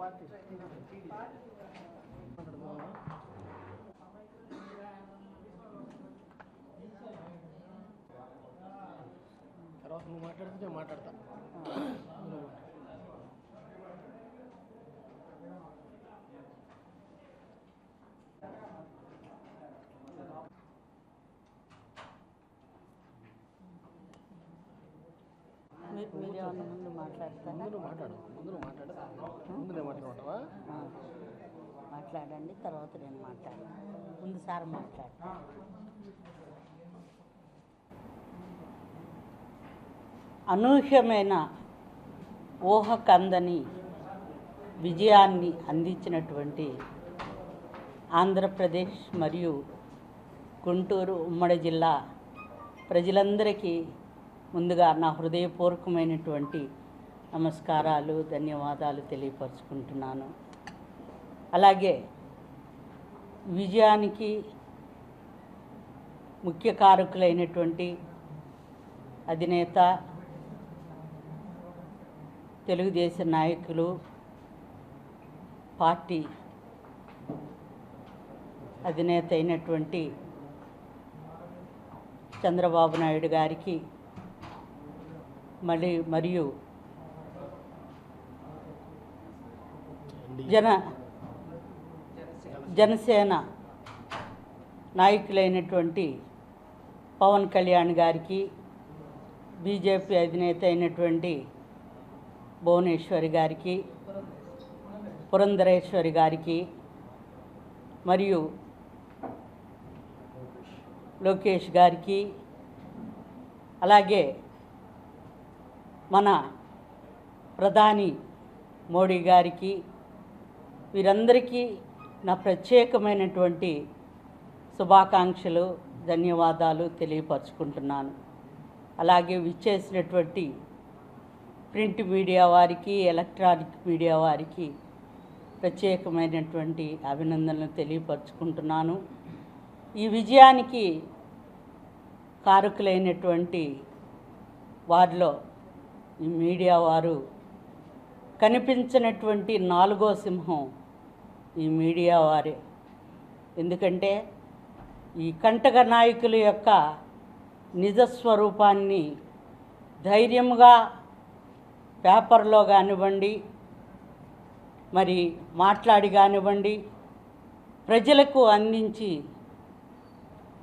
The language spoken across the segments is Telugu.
తర్వాత నువ్వు మాట్లాడితే నేను మాట్లాడతా. మీరు ఏమన్నా ముందు మాట్లాడతారా? మాట్లాడండి, తర్వాత నేను మాట్లాడతాను. ముందు సార్ మాట్లాడతాను. అనూహ్యమైన ఊహకందని విజయాన్ని అందించినటువంటి ఆంధ్రప్రదేశ్ మరియు గుంటూరు ఉమ్మడి జిల్లా ప్రజలందరికీ ముందుగా నా హృదయపూర్వకమైనటువంటి నమస్కారాలు, ధన్యవాదాలు తెలియపరుచుకుంటున్నాను. అలాగే విజయానికి ముఖ్య కారకులైనటువంటి అధినేత, తెలుగుదేశం నాయకులు, పార్టీ అధినేత అయినటువంటి చంద్రబాబు నాయుడు గారికి మరియు జనసేన నాయకులైనటువంటి పవన్ కళ్యాణ్ గారికి, బీజేపీ అధినేత అయినటువంటి భువనేశ్వరి గారికి, పురంధరేశ్వరి గారికి, మరియు లోకేష్ గారికి, అలాగే మన ప్రధాని మోడీ గారికి, వీరందరికీ నా ప్రత్యేకమైనటువంటి శుభాకాంక్షలు, ధన్యవాదాలు తెలియపరుచుకుంటున్నాను. అలాగే విచ్చేసినటువంటి ప్రింట్ మీడియా వారికి, ఎలక్ట్రానిక్ మీడియా వారికి ప్రత్యేకమైనటువంటి అభినందనలు తెలియపరుచుకుంటున్నాను. ఈ విజయానికి కారకులైనటువంటి వారిలో ఈ మీడియా వారు కనిపించినటువంటి నాలుగో సింహం ఈ మీడియా వారే. ఎందుకంటే ఈ కంటక నాయకుల యొక్క నిజస్వరూపాన్ని ధైర్యంగా పేపర్లో కానివ్వండి, మరి మాట్లాడి కానివ్వండి, ప్రజలకు అందించి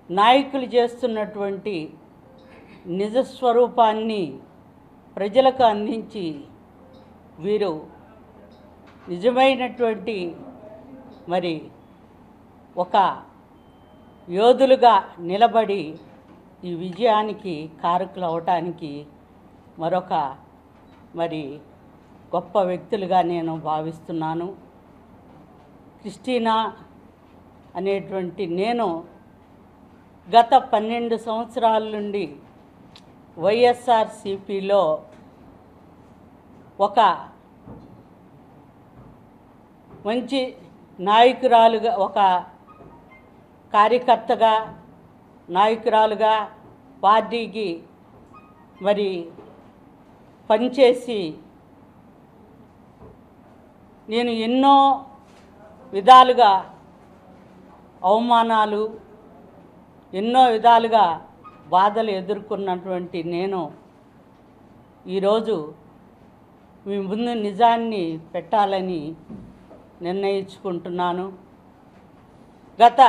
నాయకులు చేస్తున్నటువంటి నిజస్వరూపాన్ని ప్రజలకు అందించి వీరు నిజమైనటువంటి మరి ఒక యోధులుగా నిలబడి ఈ విజయానికి కారకులు అవటానికి మరొక మరి గొప్ప వ్యక్తులుగా నేను భావిస్తున్నాను. క్రిస్టినా అనేటువంటి నేను గత 12 సంవత్సరాల నుండి వైఎస్ఆర్సిపిలో ఒక మంచి నాయకురాలుగా, ఒక కార్యకర్తగా, నాయకురాలుగా పార్టీకి మరి పనిచేసి నేను ఎన్నో విధాలుగా అవమానాలు, ఎన్నో విధాలుగా బాధలు ఎదుర్కొన్నటువంటి నేను ఈరోజు మీ ముందు నిజాన్ని పెట్టాలని నిర్ణయించుకుంటున్నాను. గత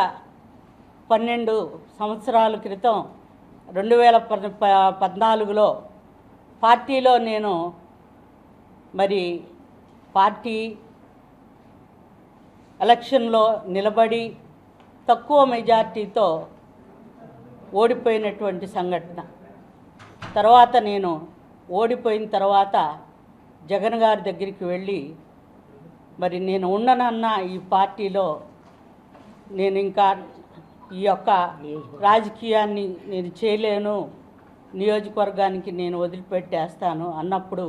12 సంవత్సరాల క్రితం 2014లో పార్టీలో నేను మరి పార్టీ ఎలక్షన్లో నిలబడి తక్కువ మెజార్టీతో ఓడిపోయినటువంటి సంఘటన. తర్వాత నేను ఓడిపోయిన తర్వాత జగన్ గారి దగ్గరికి వెళ్ళి మరి నేను ఉండనన్న ఈ పార్టీలో నేను ఇంకా ఈ యొక్క రాజకీయాన్ని నేను చేయలేను, నియోజకవర్గానికి నేను వదిలిపెట్టేస్తాను అన్నప్పుడు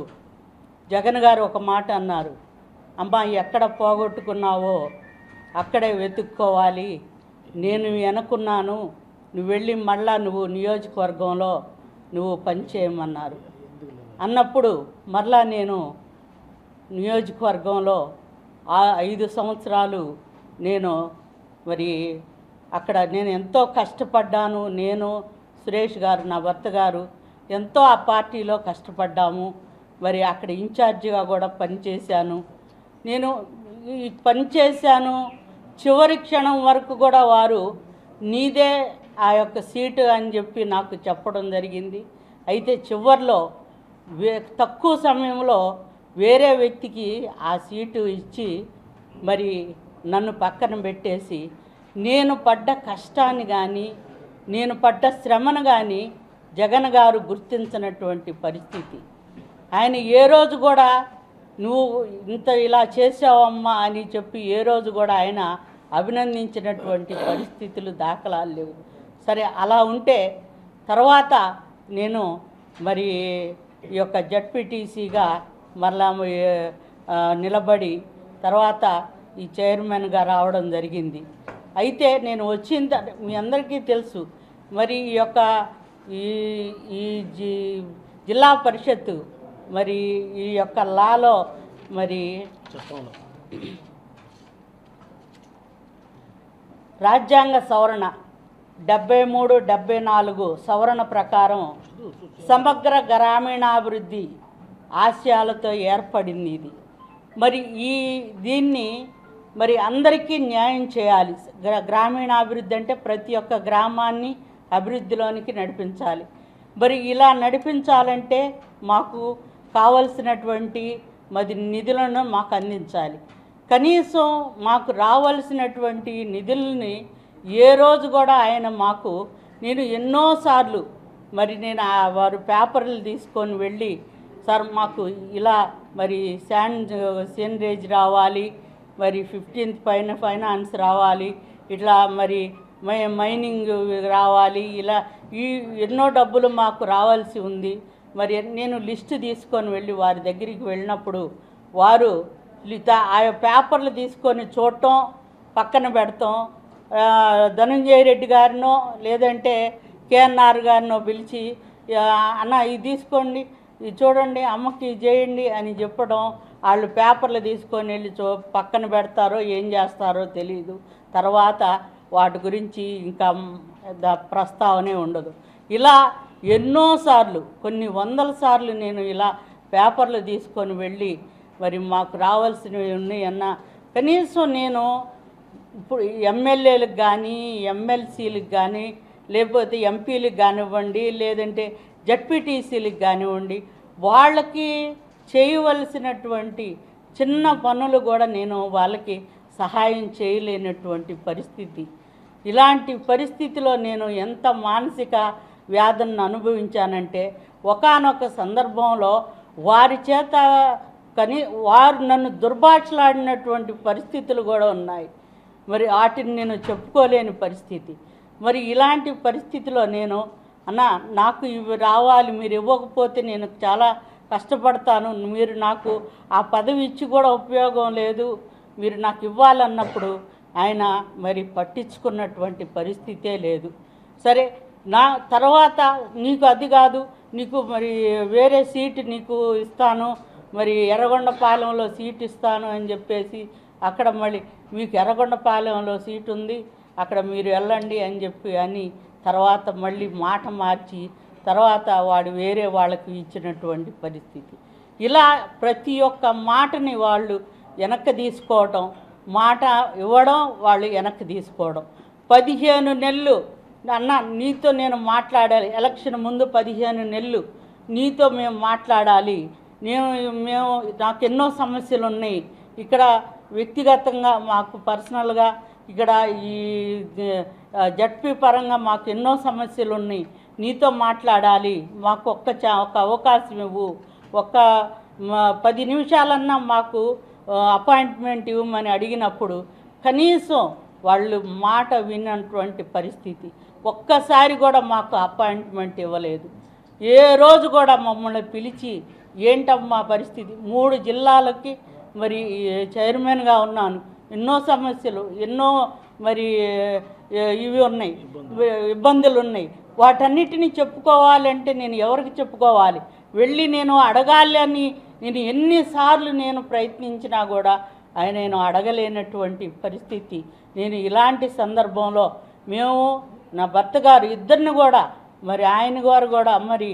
జగన్ గారు ఒక మాట అన్నారు, అమ్మా ఎక్కడ పోగొట్టుకున్నావో అక్కడే వెతుక్కోవాలి, నేను వెనుకున్నాను, నువ్వు వెళ్ళి మళ్ళా నువ్వు నియోజకవర్గంలో నువ్వు పనిచేయమన్నారు. అన్నప్పుడు మరలా నేను నియోజకవర్గంలో ఆ 5 సంవత్సరాలు నేను మరి అక్కడ నేను ఎంతో కష్టపడ్డాను. నేను, సురేష్ గారు, నా భర్త గారు ఎంతో ఆ పార్టీలో కష్టపడ్డాము. మరి అక్కడ ఇన్ఛార్జిగా కూడా పనిచేశాను. నేను ఈ పనిచేశాను. చివరి క్షణం వరకు కూడా వారు నీదే ఆ యొక్క సీటు అని చెప్పి నాకు చెప్పడం జరిగింది. అయితే చివరిలో తక్కువ సమయంలో వేరే వ్యక్తికి ఆ సీటు ఇచ్చి మరి నన్ను పక్కన పెట్టేసి నేను పడ్డ కష్టాన్ని కానీ నేను పడ్డ శ్రమను కానీ జగన్ గారు గుర్తించినటువంటి పరిస్థితి. ఆయన ఏ రోజు కూడా నువ్వు ఇంత ఇలా చేసావమ్మా అని చెప్పి ఏ రోజు కూడా ఆయన అభినందించినటువంటి పరిస్థితులు దాఖలాలు లేవు. సరే, అలా ఉంటే తర్వాత నేను మరి ఈ యొక్క జడ్పీటీసీగా మరలా నిలబడి తర్వాత ఈ చైర్మన్గా రావడం జరిగింది. అయితే నేను వచ్చిన మీ అందరికీ తెలుసు మరి ఈ యొక్క ఈ జిల్లా పరిషత్తు మరి ఈ యొక్క లాలో మరి రాజ్యాంగ సవరణ 73, 74 సవరణ ప్రకారం సమగ్ర గ్రామీణాభివృద్ధి ఆశయాలతో ఏర్పడింది ఇది. మరి దీన్ని మరి అందరికీ న్యాయం చేయాలి. గ్రామీణాభివృద్ధి అంటే ప్రతి ఒక్క గ్రామాన్ని అభివృద్ధిలోనికి నడిపించాలి. మరి ఇలా నడిపించాలంటే మాకు కావలసినటువంటి మరి నిధులను మాకు అందించాలి. కనీసం మాకు రావాల్సినటువంటి నిధుల్ని ఏ రోజు కూడా ఆయన మాకు నేను ఎన్నోసార్లు మరి నేను వారు పేపర్లు తీసుకొని వెళ్ళి సార్ మాకు ఇలా మరి శానిటైజ్ రావాలి, మరి 15th పైన ఫైనాన్స్ రావాలి, ఇట్లా మరి మైనింగ్ రావాలి, ఇలా ఎన్నో డబ్బులు మాకు రావాల్సి ఉంది. మరి నేను లిస్టు తీసుకొని వెళ్ళి వారి దగ్గరికి వెళ్ళినప్పుడు వారు ఆ పేపర్లు తీసుకొని చూడటం, పక్కన పెడతాం. ధనంజయ రెడ్డి గారినో లేదంటే కేఎన్ఆర్ గారినో పిలిచి అన్న ఇది తీసుకోండి, ఇది చూడండి, అమ్మకి చేయండి అని చెప్పడం. వాళ్ళు పేపర్లు తీసుకొని వెళ్ళి పక్కన పెడతారో ఏం చేస్తారో తెలియదు. తర్వాత వాటి గురించి ఇంకా ప్రస్తావనే ఉండదు. ఇలా ఎన్నోసార్లు కొన్ని వందల సార్లు నేను ఇలా పేపర్లు తీసుకొని వెళ్ళి మరి మాకు రావాల్సినవి ఉన్నాయన్న కనీసం నేను ఇప్పుడు ఎమ్మెల్యేలకు కానీ ఎమ్మెల్సీలకు కానీ లేకపోతే ఎంపీలకు కానివ్వండి లేదంటే జడ్పీటీసీలకు కానివ్వండి వాళ్ళకి చేయవలసినటువంటి చిన్న పనులు కూడా నేను వాళ్ళకి సహాయం చేయలేనటువంటి పరిస్థితి. ఇలాంటి పరిస్థితిలో నేను ఎంత మానసిక వ్యాధులను అనుభవించానంటే ఒకానొక సందర్భంలో వారి చేత వారు నన్ను దుర్భాషలాడినటువంటి పరిస్థితులు కూడా ఉన్నాయి. మరి వాటిని నేను చెప్పుకోలేని పరిస్థితి. మరి ఇలాంటి పరిస్థితిలో నేను నాకు ఇవి రావాలి, మీరు ఇవ్వకపోతే నేను చాలా కష్టపడతాను, మీరు నాకు ఆ పదవి ఇచ్చి కూడా ఉపయోగం లేదు, మీరు నాకు ఇవ్వాలన్నప్పుడు ఆయన మరి పట్టించుకున్నటువంటి పరిస్థితే లేదు. సరే, నా తర్వాత నీకు అది కాదు, నీకు మరి వేరే సీటు నీకు ఇస్తాను, మరి ఎర్రగొండపాలెంలో సీటు ఇస్తాను అని చెప్పేసి అక్కడ మళ్ళీ మీకు ఎర్రగొండపాలెంలో సీటు ఉంది, అక్కడ మీరు వెళ్ళండి అని చెప్పి తర్వాత మళ్ళీ మాట మార్చి తర్వాత వాడు వేరే వాళ్ళకి ఇచ్చినటువంటి పరిస్థితి. ఇలా ప్రతి ఒక్క మాటని వాళ్ళు వెనక్కి తీసుకోవడం, మాట ఇవ్వడం, వాళ్ళు వెనక్కి తీసుకోవడం. 15 నెలలు అన్న నీతో నేను మాట్లాడాలి, ఎలక్షన్ ముందు 15 నెలలు నీతో మేము మాట్లాడాలి, మేము నాకు ఎన్నో సమస్యలు ఉన్నాయి, ఇక్కడ వ్యక్తిగతంగా మాకు పర్సనల్గా ఇక్కడ ఈ జడ్పీ పరంగా మాకు ఎన్నో సమస్యలు ఉన్నాయి, నీతో మాట్లాడాలి, మాకు ఒక అవకాశం ఇవ్వు, 10 నిమిషాలన్నా మాకు అపాయింట్మెంట్ ఇవ్వమని అడిగినప్పుడు కనీసం వాళ్ళు మాట విన్నటువంటి పరిస్థితి. ఒక్కసారి కూడా మాకు అపాయింట్మెంట్ ఇవ్వలేదు. ఏ రోజు కూడా మమ్మల్ని పిలిచి ఏంటమ్మా పరిస్థితి, 3 జిల్లాలకి మరి చైర్మన్గా ఉన్నాను, ఎన్నో సమస్యలు ఎన్నో మరి ఇవి ఉన్నాయి, ఇబ్బందులు ఉన్నాయి, వాటన్నిటినీ చెప్పుకోవాలంటే నేను ఎవరికి చెప్పుకోవాలి, వెళ్ళి నేను అడగాలి అని నేను ఎన్నిసార్లు నేను ప్రయత్నించినా కూడా నేను అడగలేనటువంటి పరిస్థితి. నేను ఇలాంటి సందర్భంలో మేము నా భర్త గారు ఇద్దరిని కూడా మరి ఆయన గారు కూడా మరి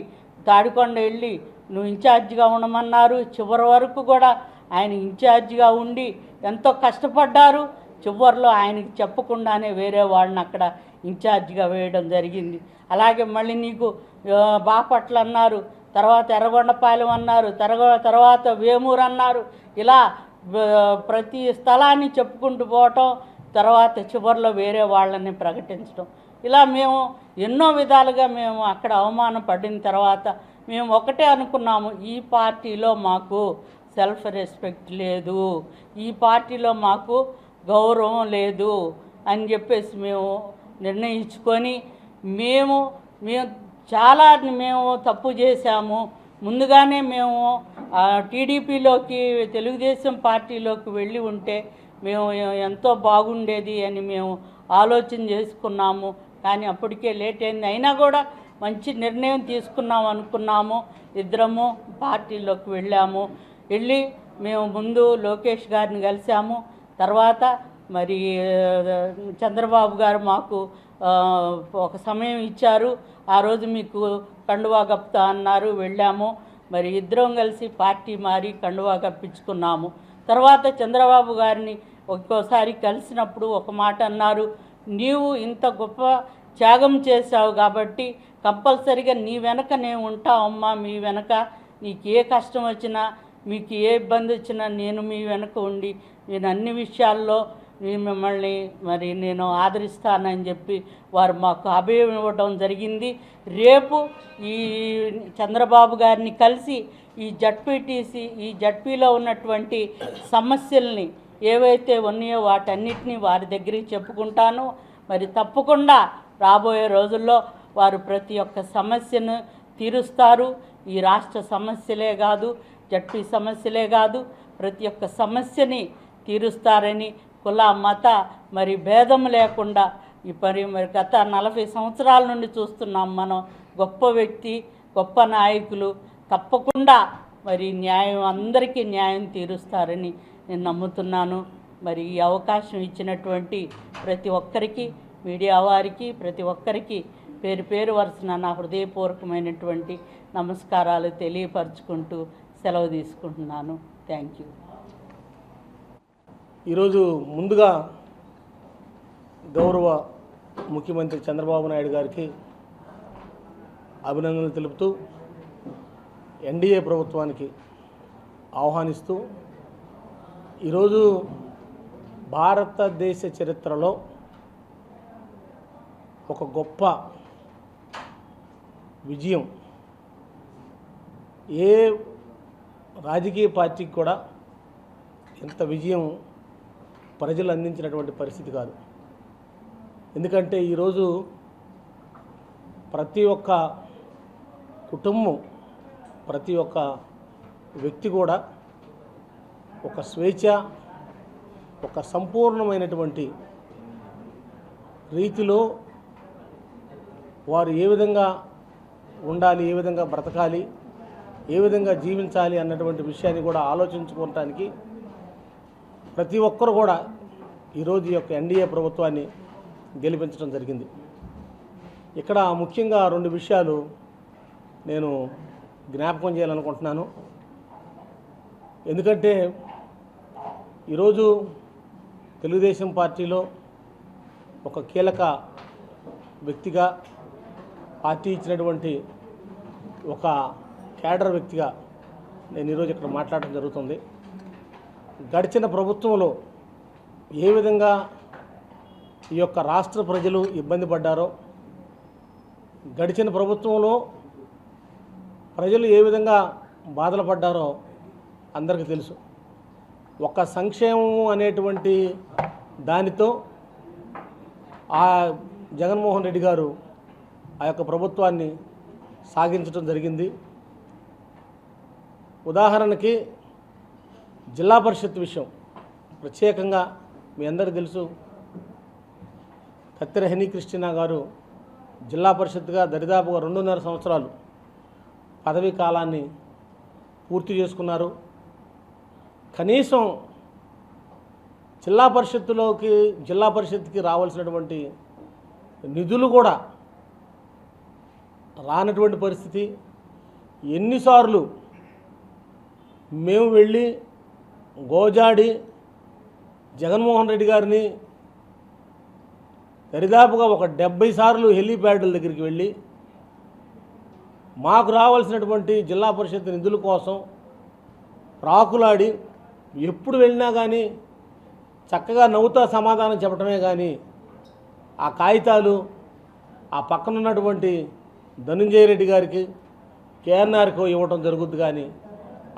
తాడికొండ వెళ్ళి నువ్వు ఇన్ఛార్జిగా ఉండమన్నారు. చివరి వరకు కూడా ఆయన ఇన్ఛార్జిగా ఉండి ఎంతో కష్టపడ్డారు. చివరిలో ఆయనకి చెప్పకుండానే వేరే వాళ్ళని అక్కడ ఇన్ఛార్జిగా వేయడం జరిగింది. అలాగే మళ్ళీ నీకు బాపట్ల అన్నారు, తర్వాత ఎర్రగొండపాలెం అన్నారు, తర్వాత వేమూరు అన్నారు. ఇలా ప్రతి స్థలాన్ని చెప్పుకుంటూ పోవటం, తర్వాత చివరిలో వేరే వాళ్ళని ప్రకటించడం. ఇలా మేము ఎన్నో విధాలుగా మేము అక్కడ అవమానం పడిన తర్వాత మేము ఒకటే అనుకున్నాము, ఈ పార్టీలో మాకు సెల్ఫ్ రెస్పెక్ట్ లేదు, ఈ పార్టీలో మాకు గౌరవం లేదు అని చెప్పేసి మేము నిర్ణయించుకొని మేము చాలా తప్పు చేశాము. ముందుగానే మేము టీడీపీలోకి తెలుగుదేశం పార్టీలోకి వెళ్ళి ఉంటే మేము ఎంతో బాగుండేది అని మేము ఆలోచన చేసుకున్నాము. కానీ అప్పటికే లేట్ అయింది. అయినా కూడా మంచి నిర్ణయం తీసుకున్నాం అనుకున్నాము. ఇద్దరము పార్టీలోకి వెళ్ళి మేము ముందు లోకేష్ గారిని కలిసాము. తర్వాత మరి చంద్రబాబు గారు మాకు ఒక సమయం ఇచ్చారు. ఆ రోజు మీకు కండువా కప్తా అన్నారు, వెళ్ళాము. మరి ఇద్దరం కలిసి పార్టీ మారి కండువా కప్పించుకున్నాము. తర్వాత చంద్రబాబు గారిని ఒక్కోసారి కలిసినప్పుడు ఒక మాట అన్నారు, నీవు ఇంత గొప్ప త్యాగం చేశావు కాబట్టి కంపల్సరిగా నీ వెనక నేను ఉంటావమ్మా, మీ వెనక నీకు ఏ కష్టం వచ్చినా మీకు ఏ ఇబ్బంది వచ్చినా నేను మీ వెనక ఉండి నేను అన్ని విషయాల్లో మిమ్మల్ని మరి నేను ఆదరిస్తానని చెప్పి వారు మాకు అభయం ఇవ్వడం జరిగింది. రేపు ఈ చంద్రబాబు గారిని కలిసి ఈ జడ్పీలో ఉన్నటువంటి సమస్యల్ని ఏవైతే ఉన్నాయో వాటన్నిటినీ వారి దగ్గరికి చెప్పుకుంటాను. మరి తప్పకుండా రాబోయే రోజుల్లో వారు ప్రతి ఒక్క సమస్యను తీరుస్తారు. ఈ రాష్ట్ర సమస్యలే కాదు, జడ్పీ సమస్యలే కాదు, ప్రతి ఒక్క సమస్యని తీరుస్తారని కుల మత మరి భేదం లేకుండా మరి గత 40 సంవత్సరాల నుండి చూస్తున్నాం మనం. గొప్ప వ్యక్తి, గొప్ప నాయకులు తప్పకుండా మరి అందరికీ న్యాయం తీరుస్తారని నేను నమ్ముతున్నాను. మరి ఈ అవకాశం ఇచ్చినటువంటి ప్రతి ఒక్కరికి, మీడియా వారికి, ప్రతి ఒక్కరికి పేరు వరుసన నా హృదయపూర్వకమైనటువంటి నమస్కారాలు తెలియపరచుకుంటూ సెలవు తీసుకుంటున్నాను. Thank you. ఈరోజు ముందుగా గౌరవ ముఖ్యమంత్రి చంద్రబాబు నాయుడు గారికి అభినందనలు తెలుపుతూ ఎన్డీఏ ప్రభుత్వానికి ఆహ్వానిస్తూ ఈరోజు భారతదేశ చరిత్రలో ఒక గొప్ప విజయం, ఏ రాజకీయ పార్టీకి కూడా ఎంత విజయం ప్రజలు అందించినటువంటి పరిస్థితి కాదు. ఎందుకంటే ఈరోజు ప్రతి ఒక్క కుటుంబం, ప్రతి ఒక్క వ్యక్తి కూడా ఒక స్వేచ్ఛ, ఒక సంపూర్ణమైనటువంటి రీతిలో వారు ఏ విధంగా ఉండాలి, ఏ విధంగా బ్రతకాలి, ఏ విధంగా జీవించాలి అన్నటువంటి విషయాన్ని కూడా ఆలోచించుకోవటానికి ప్రతి ఒక్కరు కూడా ఈరోజు ఈ యొక్క ఎన్డీఏ ప్రభుత్వాన్ని గెలిపించడం జరిగింది. ఇక్కడ ముఖ్యంగా 2 విషయాలు నేను జ్ఞాపకం చేయాలనుకుంటున్నాను. ఎందుకంటే ఈరోజు తెలుగుదేశం పార్టీలో ఒక కీలక వ్యక్తిగా, పార్టీ ఇచ్చినటువంటి ఒక క్యాడర్ వ్యక్తిగా నేను ఈరోజు ఇక్కడ మాట్లాడటం జరుగుతుంది. గడిచిన ప్రభుత్వంలో ఏ విధంగా ఈ యొక్క రాష్ట్ర ప్రజలు ఇబ్బంది పడ్డారో, గడిచిన ప్రభుత్వంలో ప్రజలు ఏ విధంగా బాధలు పడ్డారో అందరికీ తెలుసు. ఒక సంక్షేమం అనేటువంటి దానితో ఆ జగన్మోహన్ రెడ్డి గారు ఆ యొక్క ప్రభుత్వాన్ని సాగించడం జరిగింది. ఉదాహరణకి జిల్లా పరిషత్ విషయం ప్రత్యేకంగా మీ అందరికీ తెలుసు. కత్తెర హెనీ క్రిస్టినా గారు జిల్లా పరిషత్గా దరిదాపుగా 2.5 సంవత్సరాలు పదవీ కాలాన్ని పూర్తి చేసుకున్నారు. కనీసం జిల్లా పరిషత్కి రావాల్సినటువంటి నిధులు కూడా రానటువంటి పరిస్థితి. ఎన్నిసార్లు మేము వెళ్ళి గోజాడి జగన్మోహన్ రెడ్డి గారిని దరిదాపుగా ఒక 70 సార్లు హెలీప్యాడ్ల దగ్గరికి వెళ్ళి మాకు రావాల్సినటువంటి జిల్లా పరిషత్ నిధుల కోసం ప్రాకులాడి ఎప్పుడు వెళ్ళినా కానీ చక్కగా నవ్వుతా సమాధానం చెప్పడమే కానీ ఆ కాగితాలు ఆ పక్కన ఉన్నటువంటి ధనుంజయ రెడ్డి గారికి కేఎన్ఆర్కి ఇవ్వటం జరుగుద్ది. కానీ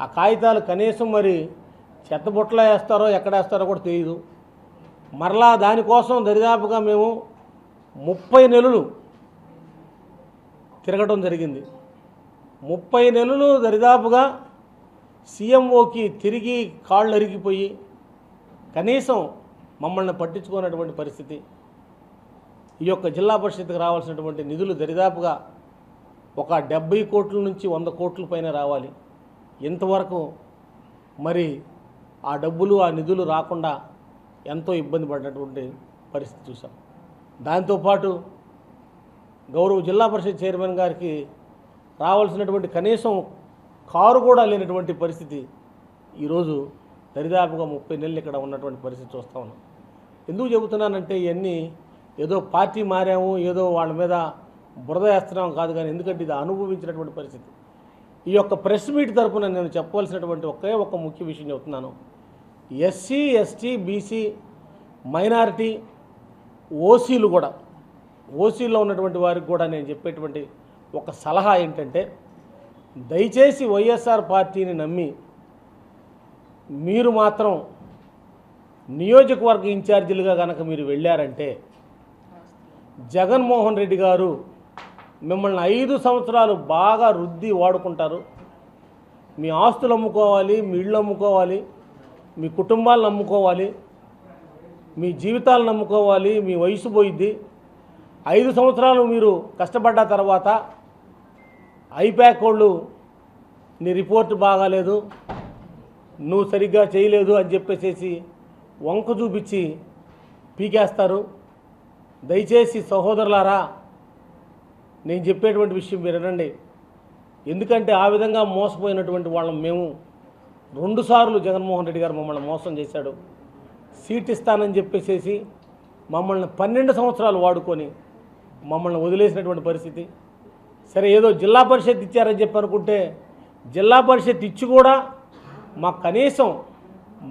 ఆ కాగితాలు కనీసం మరి చెత్తబుట్టలో వేస్తారో ఎక్కడ వేస్తారో కూడా తెలియదు. మరలా దానికోసం దరిదాపుగా మేము 30 నెలలు తిరగటం జరిగింది. 30 నెలలు దరిదాపుగా సీఎంఓకి తిరిగి కాళ్ళు అరిగిపోయి కనీసం మమ్మల్ని పట్టించుకున్నటువంటి పరిస్థితి. ఈ యొక్క జిల్లా పరిషత్కి రావాల్సినటువంటి నిధులు దరిదాపుగా ఒక 70 కోట్ల నుంచి 100 కోట్ల పైన రావాలి. ఇంతవరకు మరి ఆ డబ్బులు ఆ నిధులు రాకుండా ఎంతో ఇబ్బంది పడినటువంటి పరిస్థితి చూసాం. దాంతోపాటు గౌరవ జిల్లా పరిషత్ చైర్మన్ గారికి రావాల్సినటువంటి కనీసం కారు కూడా లేనటువంటి పరిస్థితి ఈరోజు దరిదాపుగా 30 నెలలు ఇక్కడ ఉన్నటువంటి పరిస్థితి చూస్తూ ఉన్నాం. ఎందుకు చెబుతున్నానంటే ఇవన్నీ ఏదో పార్టీ మారాము, ఏదో వాళ్ళ మీద బురద వేస్తున్నాం కాదు, కానీ ఎందుకంటే ఇది అనుభవించినటువంటి పరిస్థితి. ఈ యొక్క ప్రెస్ మీట్ తరఫున నేను చెప్పవలసినటువంటి ఒకే ఒక ముఖ్య విషయం చెబుతున్నాను. ఎస్సీ, ఎస్టీ, బీసీ, మైనారిటీ, ఓసీలు కూడా, ఓసీలో ఉన్నటువంటి వారికి కూడా నేను చెప్పేటువంటి ఒక సలహా ఏంటంటే, దయచేసి వైఎస్ఆర్ పార్టీని నమ్మి మీరు మాత్రం నియోజకవర్గ ఇన్ఛార్జీలుగా కనుక మీరు వెళ్ళారంటే జగన్మోహన్ రెడ్డి గారు మిమ్మల్ని 5 సంవత్సరాలు బాగా రుద్ది వాడుకుంటారు. మీ ఆస్తులు అమ్ముకోవాలి, మీ ఇళ్ళు అమ్ముకోవాలి, మీ కుటుంబాలను అమ్ముకోవాలి, మీ జీవితాలను అమ్ముకోవాలి, మీ వయసు పోయిద్ది. 5 సంవత్సరాలు మీరు కష్టపడ్డ తర్వాత ఐప్యాక్ వాళ్ళు నీ రిపోర్ట్ బాగాలేదు, నువ్వు సరిగ్గా చేయలేదు అని చెప్పేసి వంక చూపించి పీకేస్తారు. దయచేసి సహోదరులారా, నేను చెప్పేటువంటి విషయం మీరు వినండి. ఎందుకంటే ఆ విధంగా మోసపోయినటువంటి వాళ్ళం మేము. 2 సార్లు జగన్మోహన్ రెడ్డి గారు మమ్మల్ని మోసం చేశాడు. సీట్ ఇస్తానని చెప్పేసి మమ్మల్ని 12 సంవత్సరాలు వాడుకొని మమ్మల్ని వదిలేసినటువంటి పరిస్థితి. సరే ఏదో జిల్లా పరిషత్ ఇచ్చారని చెప్పి అనుకుంటే జిల్లా పరిషత్ ఇచ్చి కూడా మాకు కనీసం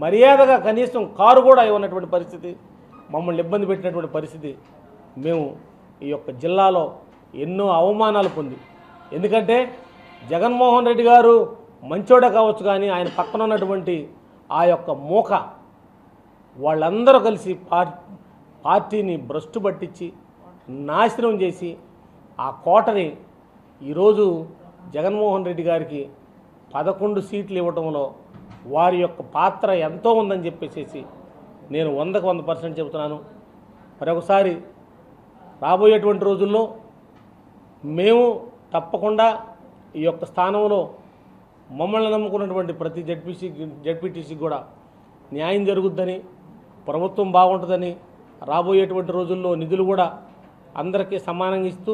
మర్యాదగా కనీసం కారు కూడా ఇవ్వనటువంటి పరిస్థితి, మమ్మల్ని ఇబ్బంది పెట్టినటువంటి పరిస్థితి. మేము ఈ యొక్క జిల్లాలో ఎన్నో అవమానాలు పొంది, ఎందుకంటే జగన్మోహన్ రెడ్డి గారు మంచోడే కావచ్చు, కానీ ఆయన పక్కన ఉన్నటువంటి ఆ యొక్క మూక వాళ్ళందరూ కలిసి పార్టీని భ్రష్టు పట్టించి నాశనం చేసి ఆ కోటని ఈరోజు జగన్మోహన్ రెడ్డి గారికి 11 సీట్లు ఇవ్వడంలో వారి యొక్క పాత్ర ఎంతో ఉందని చెప్పేసి నేను 100కు 100% చెబుతున్నాను. మరొకసారి రాబోయేటువంటి రోజుల్లో మేము తప్పకుండా ఈ యొక్క స్థానంలో మమ్మల్ని నమ్ముకున్నటువంటి ప్రతి జడ్పీటీసీకి కూడా న్యాయం జరుగుద్దని, ప్రభుత్వం బాగుంటుందని, రాబోయేటువంటి రోజుల్లో నిధులు కూడా అందరికీ సమానంగా ఇస్తూ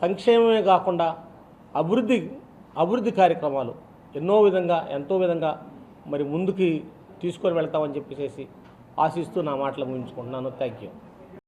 సంక్షేమమే కాకుండా అభివృద్ధి కార్యక్రమాలు ఎంతో విధంగా మరి ముందుకి తీసుకొని వెళ్తామని చెప్పేసి ఆశిస్తూ నా మాటలు ముగించుకుంటున్నాను. Thank you.